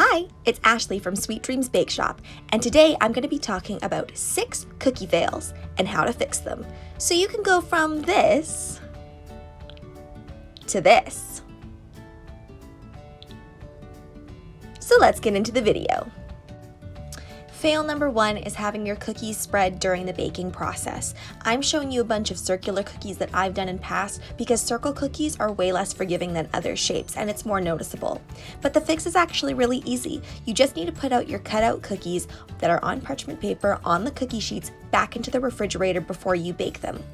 Hi, it's Ashleigh from Sweet Dreams Bake Shop, and today I'm going to be talking about 6 cookie fails and how to fix them, so you can go from this to this. So let's get into the video. Fail number 1 is having your cookies spread during the baking process. I'm showing you a bunch of circular cookies that I've done in past because circle cookies are way less forgiving than other shapes and it's more noticeable. But the fix is actually really easy. You just need to put out your cutout cookies that are on parchment paper on the cookie sheets back into the refrigerator before you bake them.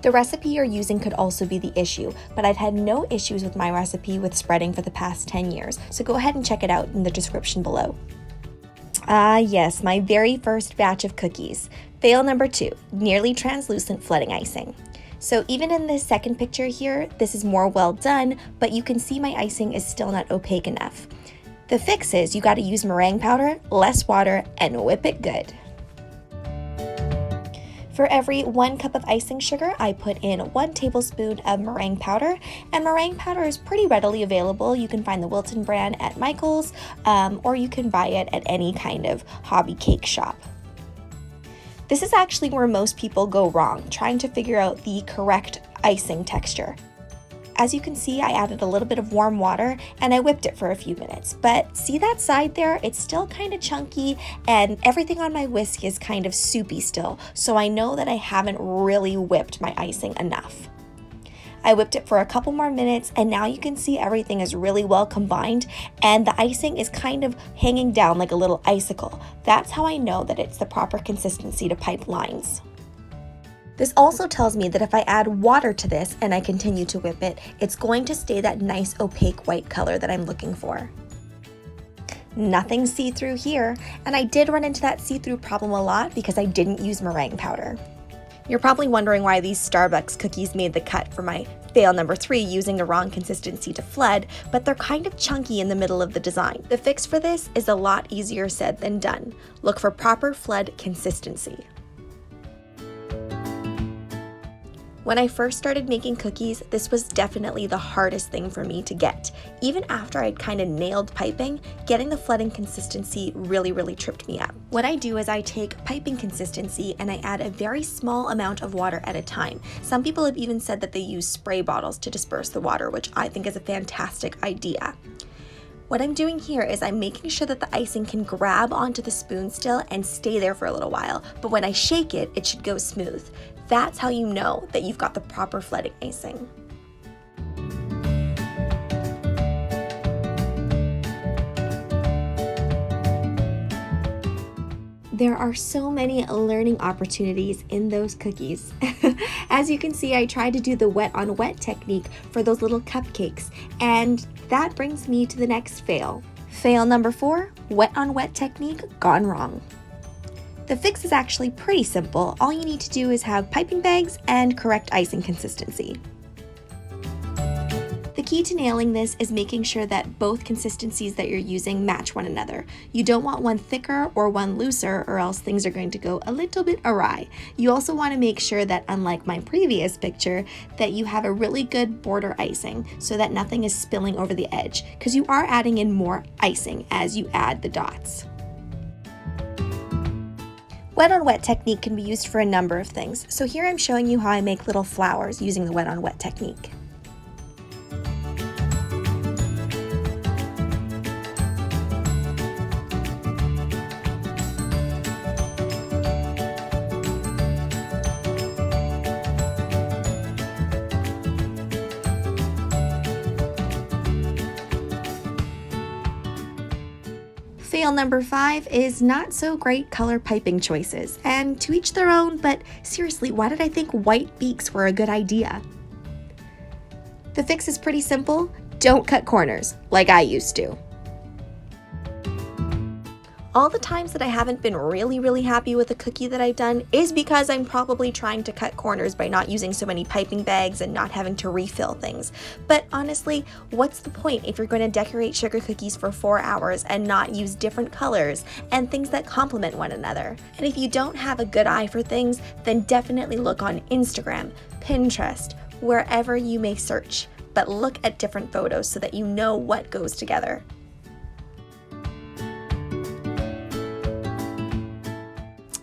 The recipe you're using could also be the issue, but I've had no issues with my recipe with spreading for the past 10 years, so go ahead and check it out in the description below. Yes, my very first batch of cookies. Fail number 2, nearly translucent flooding icing. So even in this second picture here, this is more well done, but you can see my icing is still not opaque enough. The fix is you gotta use meringue powder, less water, and whip it good. For every 1 cup of icing sugar, I put in 1 tablespoon of meringue powder, and meringue powder is pretty readily available. You can find the Wilton brand at Michael's, or you can buy it at any kind of hobby cake shop. This is actually where most people go wrong, trying to figure out the correct icing texture. As you can see, I added a little bit of warm water and I whipped it for a few minutes. But see that side there? It's still kind of chunky and everything on my whisk is kind of soupy still. So I know that I haven't really whipped my icing enough. I whipped it for a couple more minutes and now you can see everything is really well combined and the icing is kind of hanging down like a little icicle. That's how I know that it's the proper consistency to pipe lines. This also tells me that if I add water to this and I continue to whip it, it's going to stay that nice opaque white color that I'm looking for. Nothing see-through here, and I did run into that see-through problem a lot because I didn't use meringue powder. You're probably wondering why these Starbucks cookies made the cut for my fail number 3 using the wrong consistency to flood, but they're kind of chunky in the middle of the design. The fix for this is a lot easier said than done. Look for proper flood consistency. When I first started making cookies, this was definitely the hardest thing for me to get. Even after I'd kind of nailed piping, getting the flooding consistency really tripped me up. What I do is I take piping consistency and I add a very small amount of water at a time. Some people have even said that they use spray bottles to disperse the water, which I think is a fantastic idea. What I'm doing here is I'm making sure that the icing can grab onto the spoon still and stay there for a little while, but when I shake it, it should go smooth. That's how you know that you've got the proper flooding icing. There are so many learning opportunities in those cookies. As you can see, I tried to do the wet on wet technique for those little cupcakes, and that brings me to the next fail. Fail number 4, wet on wet technique gone wrong. The fix is actually pretty simple. All you need to do is have piping bags and correct icing consistency. The key to nailing this is making sure that both consistencies that you're using match one another. You don't want one thicker or one looser or else things are going to go a little bit awry. You also want to make sure that, unlike my previous picture, that you have a really good border icing so that nothing is spilling over the edge, because you are adding in more icing as you add the dots. Wet on wet technique can be used for a number of things. So here I'm showing you how I make little flowers using the wet on wet technique. Fail number 5 is not so great color piping choices, and to each their own, but seriously, why did I think white beaks were a good idea? The fix is pretty simple. Don't cut corners like I used to. All the times that I haven't been really happy with a cookie that I've done is because I'm probably trying to cut corners by not using so many piping bags and not having to refill things. But honestly, what's the point if you're going to decorate sugar cookies for 4 hours and not use different colors and things that complement one another? And if you don't have a good eye for things, then definitely look on Instagram, Pinterest, wherever you may search. But look at different photos so that you know what goes together.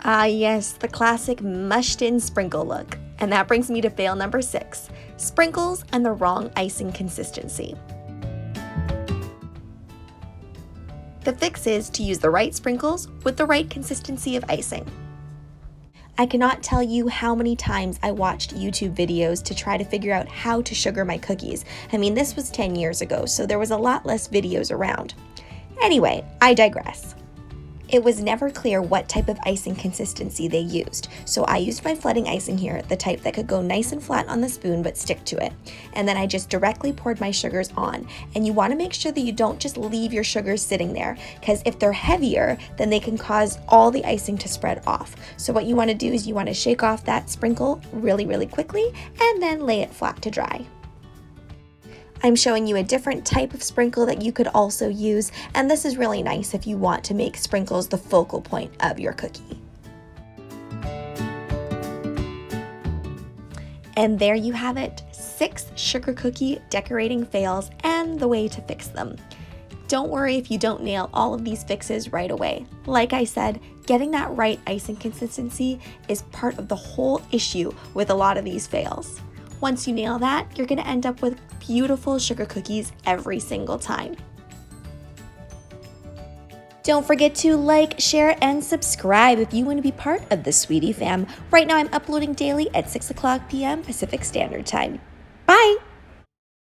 Ah yes, the classic mushed in sprinkle look. And that brings me to fail number 6, sprinkles and the wrong icing consistency. The fix is to use the right sprinkles with the right consistency of icing. I cannot tell you how many times I watched YouTube videos to try to figure out how to sugar my cookies. I mean, this was 10 years ago, so there was a lot less videos around. Anyway, I digress. It was never clear what type of icing consistency they used, so I used my flooding icing here, the type that could go nice and flat on the spoon but stick to it. And then I just directly poured my sugars on. And you want to make sure that you don't just leave your sugars sitting there, because if they're heavier, then they can cause all the icing to spread off. So what you want to do is you want to shake off that sprinkle really, really quickly and then lay it flat to dry. I'm showing you a different type of sprinkle that you could also use, and this is really nice if you want to make sprinkles the focal point of your cookie. And there you have it, 6 sugar cookie decorating fails and the way to fix them. Don't worry if you don't nail all of these fixes right away. Like I said, getting that right icing consistency is part of the whole issue with a lot of these fails. Once you nail that, you're going to end up with beautiful sugar cookies every single time. Don't forget to like, share, and subscribe if you want to be part of the Sweetie Fam. Right now I'm uploading daily at 6 o'clock p.m. Pacific Standard Time. Bye!